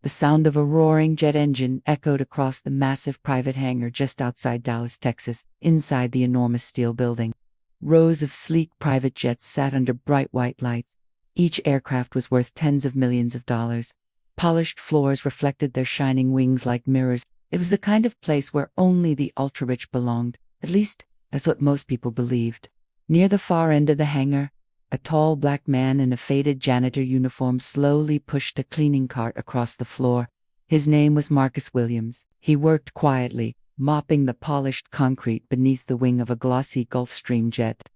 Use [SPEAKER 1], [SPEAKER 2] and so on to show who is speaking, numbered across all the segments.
[SPEAKER 1] The sound of a roaring jet engine echoed across the massive private hangar just outside Dallas, Texas, inside the enormous steel building. Rows of sleek private jets sat under bright white lights. Each aircraft was worth tens of millions of dollars. Polished floors reflected their shining wings like mirrors. It was the kind of place where only the ultra-rich belonged. At least, that's what most people believed. Near the far end of the hangar, a tall black man in a faded janitor uniform slowly pushed a cleaning cart across the floor. His name was Marcus Williams. He worked quietly, mopping the polished concrete beneath the wing of a glossy Gulfstream jet.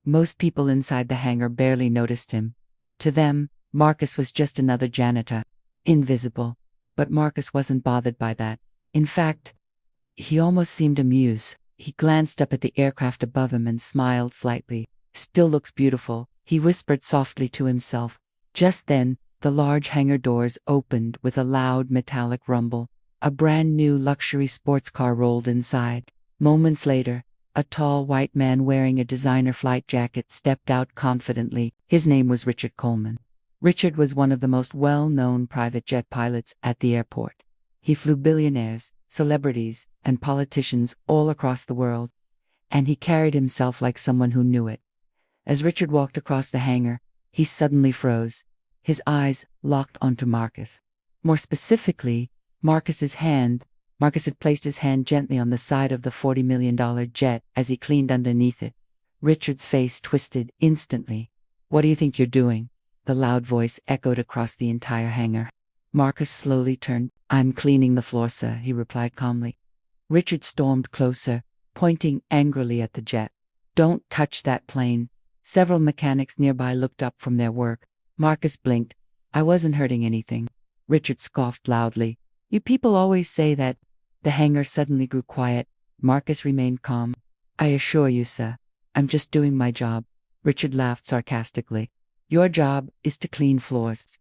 [SPEAKER 1] Most people inside the hangar barely noticed him. To them, Marcus was just another janitor, invisible. But Marcus wasn't bothered by that. In fact, he almost seemed amused. He glanced up at the aircraft above him and smiled slightly. "Still looks beautiful," he whispered softly to himself. Just then, the large hangar doors opened with a loud metallic rumble. A brand new luxury sports car rolled inside. Moments later, a tall white man wearing a designer flight jacket stepped out confidently. His name was Richard Coleman. Richard was one of the most well-known private jet pilots at the airport. He flew billionaires, celebrities, and politicians all across the world, and he carried himself like someone who knew it. As Richard walked across the hangar, he suddenly froze. His eyes locked onto Marcus. More specifically, Marcus had placed his hand gently on the side of the $40 million jet as he cleaned underneath it. Richard's face twisted instantly. "What do you think you're doing?" The loud voice echoed across the entire hangar. Marcus slowly turned. "I'm cleaning the floor, sir," he replied calmly. Richard stormed closer, pointing angrily at the jet. "Don't touch that plane." Several mechanics nearby looked up from their work. Marcus blinked. "I wasn't hurting anything." Richard scoffed loudly. "You people always say that." The hangar suddenly grew quiet. Marcus remained calm. "I assure you, sir, I'm just doing my job." Richard laughed sarcastically. "Your job is to clean floors,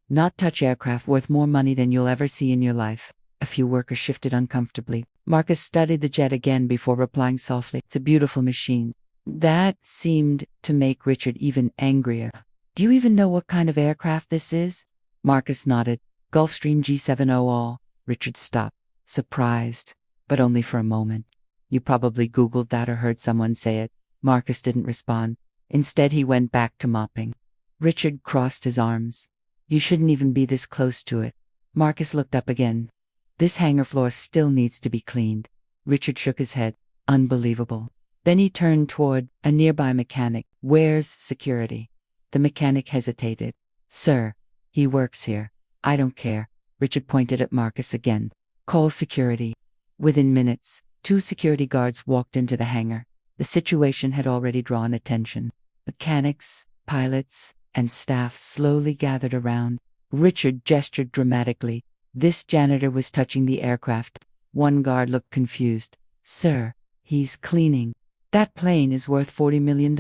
[SPEAKER 1] not touch aircraft worth more money than you'll ever see in your life." A few workers shifted uncomfortably. Marcus studied the jet again before replying softly, "It's a beautiful machine." That seemed to make Richard even angrier. "Do you even know what kind of aircraft this is?" Marcus nodded. "Gulfstream G70 all." Richard stopped, surprised, but only for a moment. "You probably Googled that or heard someone say it." Marcus didn't respond. Instead, he went back to mopping. Richard crossed his arms. "You shouldn't even be this close to it." Marcus looked up again. "This hangar floor still needs to be cleaned." Richard shook his head. "Unbelievable." Then he turned toward a nearby mechanic. "Where's security?" The mechanic hesitated. "Sir, he works here." "I don't care." Richard pointed at Marcus again. "Call security." Within minutes, 2 security guards walked into the hangar. The situation had already drawn attention. Mechanics, pilots, and staff slowly gathered around. Richard gestured dramatically. This janitor was touching the aircraft. One guard looked confused. "Sir, he's cleaning." "That plane is worth $40 million.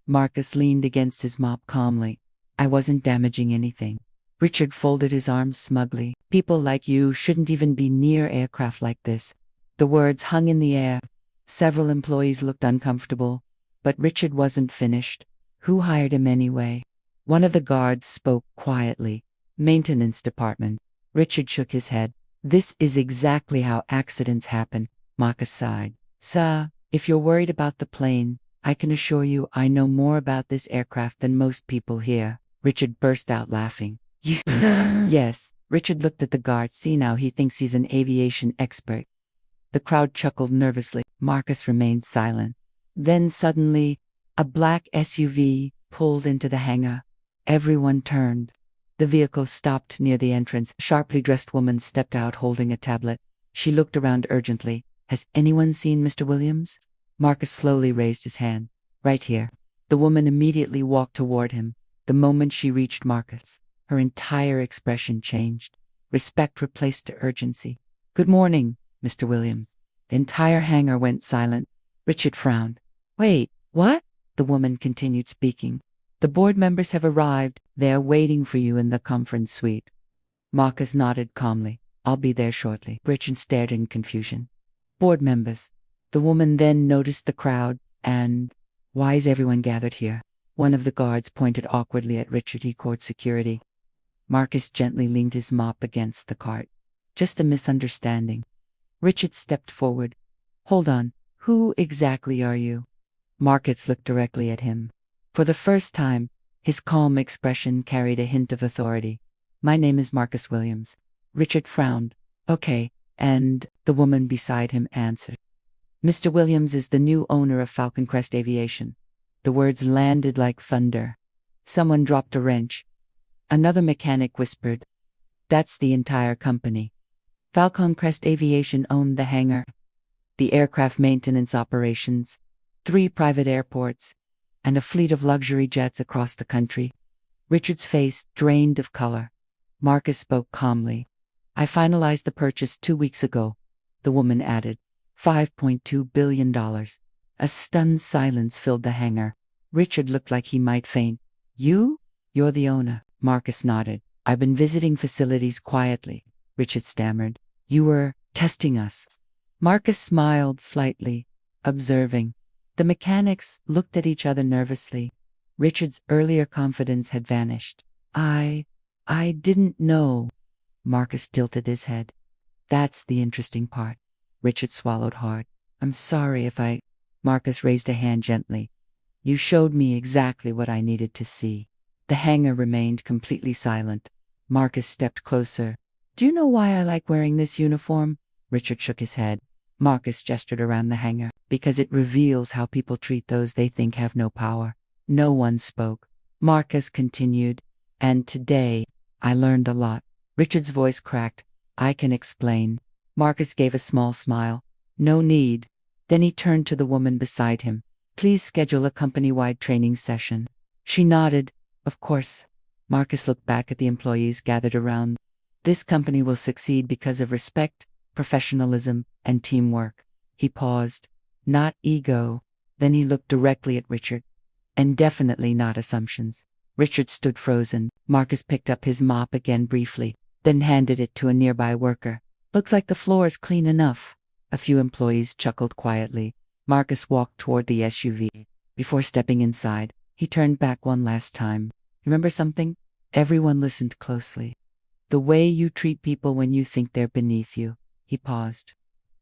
[SPEAKER 1] Marcus leaned against his mop calmly. "I wasn't damaging anything." Richard folded his arms smugly. "People like you shouldn't even be near aircraft like this." The words hung in the air. Several employees looked uncomfortable, but Richard wasn't finished. "Who hired him anyway?" One of the guards spoke quietly. "Maintenance department." Richard shook his head. "This is exactly how accidents happen." Marcus sighed. "Sir, if you're worried about the plane, I can assure you I know more about this aircraft than most people here." Richard burst out laughing. "You..." "Yes." Richard looked at the guard. "See, now he thinks he's an aviation expert." The crowd chuckled nervously. Marcus remained silent. Then suddenly, a black SUV pulled into the hangar. Everyone turned. The vehicle stopped near the entrance. A sharply dressed woman stepped out holding a tablet. She looked around urgently. "Has anyone seen Mr. Williams?" Marcus slowly raised his hand. "Right here." The woman immediately walked toward him. The moment she reached Marcus, her entire expression changed. Respect replaced to urgency. "Good morning, Mr. Williams." The entire hangar went silent. Richard frowned. "Wait, what?" The woman continued speaking. "The board members have arrived. They're waiting for you in the conference suite." Marcus nodded calmly. "I'll be there shortly." Richard stared in confusion. "Board members." The woman then noticed the crowd and, "Why is everyone gathered here?" One of the guards pointed awkwardly at Richard. "He called security." Marcus gently leaned his mop against the cart. Just a misunderstanding. Richard stepped forward. Hold on. Who exactly are you? Marcus looked directly at him. For the first time, his calm expression carried a hint of authority. My name is Marcus Williams. Richard frowned. Okay, and the woman beside him answered. Mr. Williams is the new owner of Falcon Crest Aviation. The words landed like thunder. Someone dropped a wrench. Another mechanic whispered, That's the entire company. Falcon Crest Aviation owned the hangar, the aircraft maintenance operations, 3 private airports, and a fleet of luxury jets across the country. Richard's face drained of color. Marcus spoke calmly. I finalized the purchase 2 weeks ago, the woman added. $5.2 billion. A stunned silence filled the hangar. Richard looked like he might faint. You? You're the owner. Marcus nodded. I've been visiting facilities quietly, Richard stammered. You were testing us. Marcus smiled slightly, observing. The mechanics looked at each other nervously. Richard's earlier confidence had vanished. I didn't know. Marcus tilted his head. That's the interesting part. Richard swallowed hard. I'm sorry if I... Marcus raised a hand gently. You showed me exactly what I needed to see. The hangar remained completely silent. Marcus stepped closer. Do you know why I like wearing this uniform? Richard shook his head. Marcus gestured around the hangar. Because it reveals how people treat those they think have no power. No one spoke. Marcus continued. And today, I learned a lot. Richard's voice cracked. I can explain. Marcus gave a small smile. No need. Then he turned to the woman beside him. Please schedule a company-wide training session. She nodded. Of course. Marcus looked back at the employees gathered around. This company will succeed because of respect, professionalism, and teamwork. He paused. Not ego. Then he looked directly at Richard. And definitely not assumptions. Richard stood frozen. Marcus picked up his mop again briefly, then handed it to a nearby worker. Looks like the floor is clean enough. A few employees chuckled quietly. Marcus walked toward the SUV. Before stepping inside, he turned back one last time. Remember something? Everyone listened closely. The way you treat people when you think they're beneath you, he paused,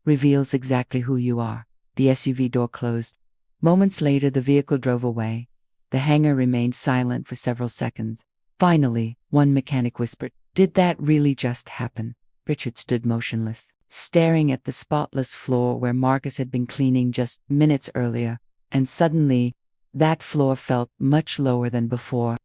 [SPEAKER 1] reveals exactly who you are. The SUV door closed. Moments later, the vehicle drove away. The hangar remained silent for several seconds. Finally, one mechanic whispered, Did that really just happen? Richard stood motionless, staring at the spotless floor where Marcus had been cleaning just minutes earlier, and suddenly, that floor felt much lower than before.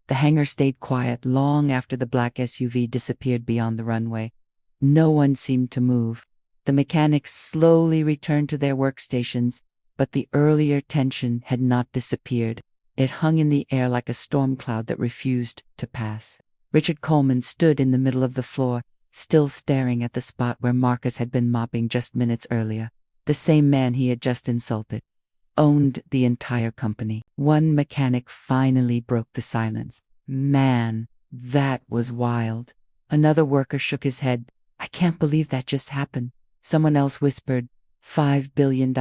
[SPEAKER 1] The hangar stayed quiet long after the black SUV disappeared beyond the runway. No one seemed to move. The mechanics slowly returned to their workstations, but the earlier tension had not disappeared. It hung in the air like a storm cloud that refused to pass. Richard Coleman stood in the middle of the floor, still staring at the spot where Marcus had been mopping just minutes earlier. The same man he had just insulted owned the entire company. One mechanic finally broke the silence. Man, that was wild. Another worker shook his head. I can't believe that just happened. Someone else whispered, $5 billion.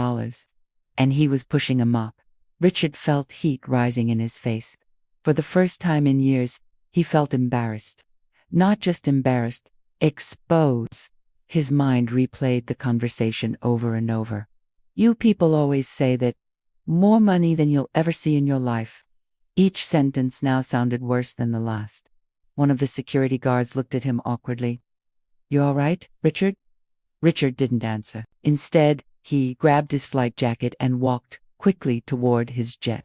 [SPEAKER 1] And he was pushing a mop. Richard felt heat rising in his face. For the first time in years, he felt embarrassed. Not just embarrassed, exposed. His mind replayed the conversation over and over. You people always say that more money than you'll ever see in your life. Each sentence now sounded worse than the last. One of the security guards looked at him awkwardly. You all right, Richard? Richard didn't answer. Instead, he grabbed his flight jacket and walked quickly toward his jet.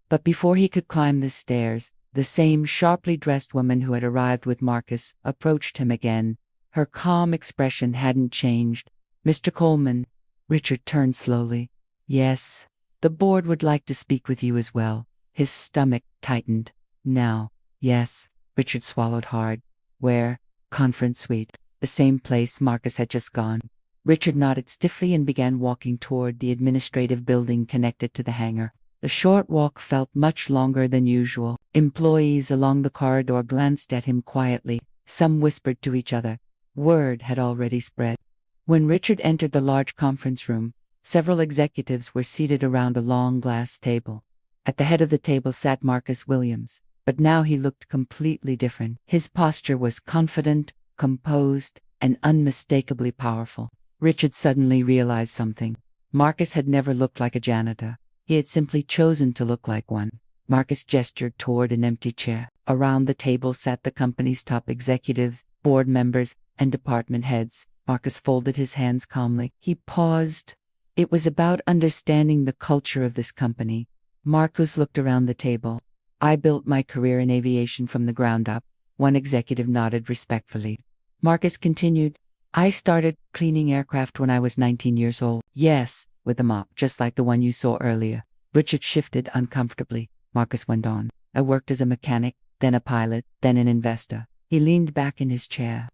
[SPEAKER 1] But before he could climb the stairs, the same sharply dressed woman who had arrived with Marcus approached him again. Her calm expression hadn't changed. Mr. Coleman. Richard turned slowly. Yes, the board would like to speak with you as well. His stomach tightened. Now, yes. Richard swallowed hard. Where? Conference suite. The same place Marcus had just gone. Richard nodded stiffly and began walking toward the administrative building connected to the hangar. The short walk felt much longer than usual. Employees along the corridor glanced at him quietly. Some whispered to each other. Word had already spread. When Richard entered the large conference room, several executives were seated around a long glass table. At the head of the table sat Marcus Williams. But now he looked completely different. His posture was confident, composed, and unmistakably powerful. Richard suddenly realized something. Marcus had never looked like a janitor. He had simply chosen to look like one. Marcus gestured toward an empty chair. Around the table sat the company's top executives, board members, and department heads. Marcus folded his hands calmly. He paused. It was about understanding the culture of this company. Marcus looked around the table. I built my career in aviation from the ground up. One executive nodded respectfully. Marcus continued, I started cleaning aircraft when I was 19 years old. Yes, with a mop, just like the one you saw earlier. Richard shifted uncomfortably. Marcus went on. I worked as a mechanic, then a pilot, then an investor. He leaned back in his chair.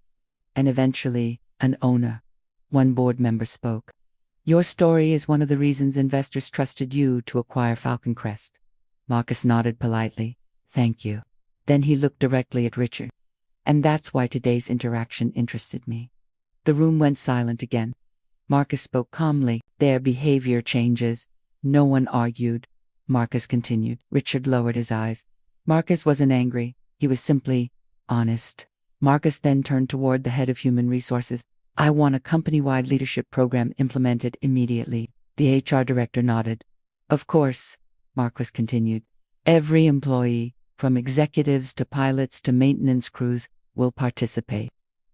[SPEAKER 1] And eventually, an owner. One board member spoke. Your story is one of the reasons investors trusted you to acquire Falcon Crest. Marcus nodded politely. Thank you. Then he looked directly at Richard. And that's why today's interaction interested me. The room went silent again. Marcus spoke calmly. Their behavior changes. No one argued. Marcus continued. Richard lowered his eyes. Marcus wasn't angry. He was simply honest. Marcus then turned toward the head of human resources. I want a company-wide leadership program implemented immediately. The HR director nodded. Of course, Marcus continued. Every employee, from executives to pilots to maintenance crews, will participate.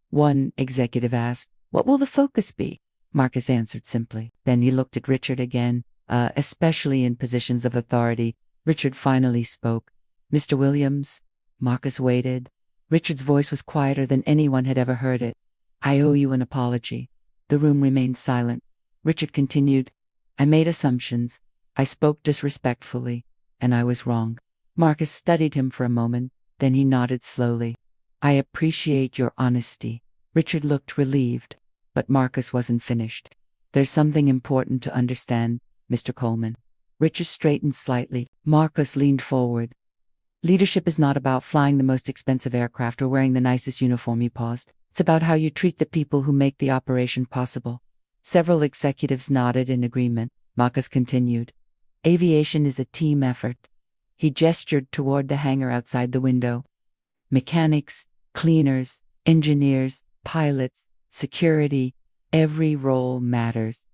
[SPEAKER 1] One executive asked, what will the focus be? Marcus answered simply. Then he looked at Richard again, especially in positions of authority. Richard finally spoke. Mr. Williams. Marcus waited. Richard's voice was quieter than anyone had ever heard it. I owe you an apology. The room remained silent. Richard continued. I made assumptions. I spoke disrespectfully, and I was wrong. Marcus studied him for a moment, then he nodded slowly. I appreciate your honesty. Richard looked relieved, but Marcus wasn't finished. There's something important to understand, Mr. Coleman. Richard straightened slightly. Marcus leaned forward. Leadership is not about flying the most expensive aircraft or wearing the nicest uniform. He paused. It's about how you treat the people who make the operation possible. Several executives nodded in agreement. Marcus continued. Aviation is a team effort. He gestured toward the hangar outside the window. Mechanics, cleaners, engineers, pilots, security, every role matters.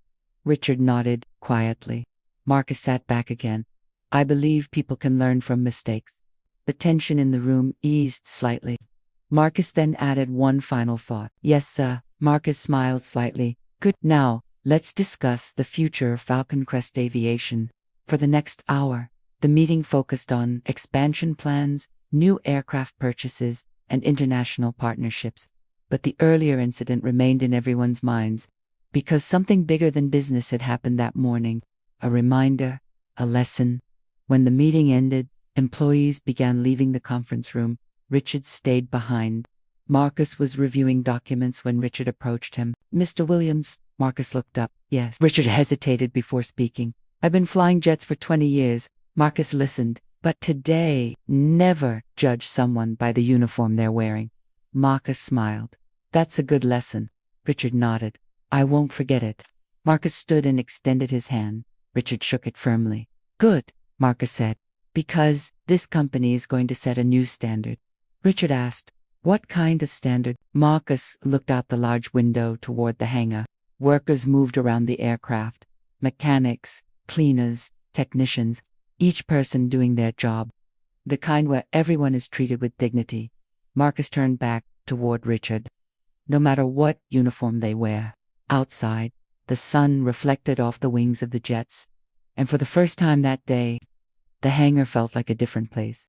[SPEAKER 1] Richard nodded quietly. Marcus sat back again. I believe people can learn from mistakes. The tension in the room eased slightly. Marcus then added one final thought. Yes, sir. Marcus smiled slightly. Good. Now, let's discuss the future of Falcon Crest Aviation. For the next hour, the meeting focused on expansion plans, new aircraft purchases, and international partnerships. But the earlier incident remained in everyone's minds, because something bigger than business had happened that morning. A reminder, a lesson. When the meeting ended, employees began leaving the conference room. Richard stayed behind. Marcus was reviewing documents when Richard approached him. Mr. Williams, Marcus looked up. Yes. Richard hesitated before speaking. I've been flying jets for 20 years. Marcus listened. But today, never judge someone by the uniform they're wearing. Marcus smiled. That's a good lesson. Richard nodded. I won't forget it. Marcus stood and extended his hand. Richard shook it firmly. Good, Marcus said. Because this company is going to set a new standard. Richard asked, what kind of standard? Marcus looked out the large window toward the hangar. Workers moved around the aircraft. Mechanics, cleaners, technicians, each person doing their job. The kind where everyone is treated with dignity. Marcus turned back toward Richard. No matter what uniform they wear. Outside, the sun reflected off the wings of the jets. And for the first time that day, the hangar felt like a different place.